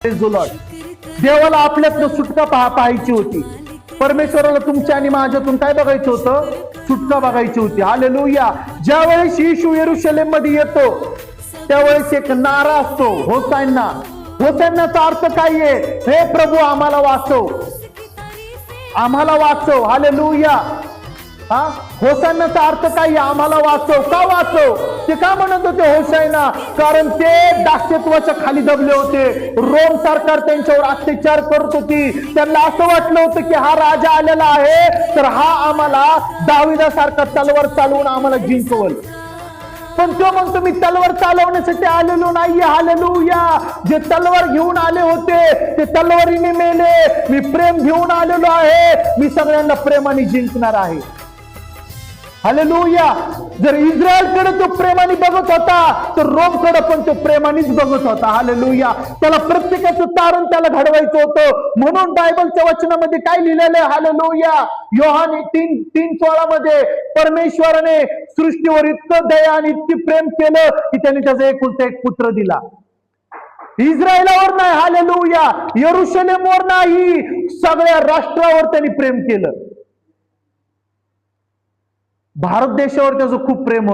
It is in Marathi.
देवाला आपल्यातनं सुटका पाहायची होती. परमेश्वराला तुमच्या आणि माझ्यातून काय बघायचं होतं? सुटका बघायची होती. हालेलुया. ज्या वेळेस येशू यरूशलेम मध्ये येतो त्यावेळेस एक नारा असतो, होसायना. होसायनाचा अर्थ काय आहे? हे प्रभू आम्हाला वाचव, आम्हाला वाचव. हालेलुया. होसायनाचा अर्थ काय? आम्हाला वाचव. का वाचव? ते का म्हणत होते होसायना? कारण ते दास्यत्वाच्या खाली दबले होते. रोम सरकार त्यांच्यावर अत्याचार करत होती. त्यांना असं वाटलं होतं की हा राजा आलेला आहे तर हा आम्हाला दाविदासारखा तलवार चालवून आम्हाला जिंकवल. पण तो म्हणतो मी तलवार चालवण्यासाठी आलेलो नाहीये. हालेलुया. जे तलवार घेऊन आले होते ते तलवारीने मेले. मी प्रेम घेऊन आलेलो आहे. मी सगळ्यांना प्रेमाने जिंकणार आहे. हालेलुया. जर इस्रायलकडे तो प्रेमाने बघत होता तर रोमकडे पण तो प्रेमानेच बघत होता. हालेलुया. त्याला प्रत्येकाचं तारण त्याला घडवायचं होतं. म्हणून बायबलच्या वचनामध्ये काय लिहिलेलं आहे? हालेलुया. योहान 3:16 मध्ये परमेश्वराने सृष्टीवर इतकं दया आणि इतकी प्रेम केलं की त्याने त्याचा एकुलता एक पुत्र दिला. इस्रायलावर नाही, हालेलुया, यरूशलेमवर नाही, सगळ्या राष्ट्रावर त्यांनी प्रेम केलं. भारत देशावर त्याचं खूप प्रेम होतं.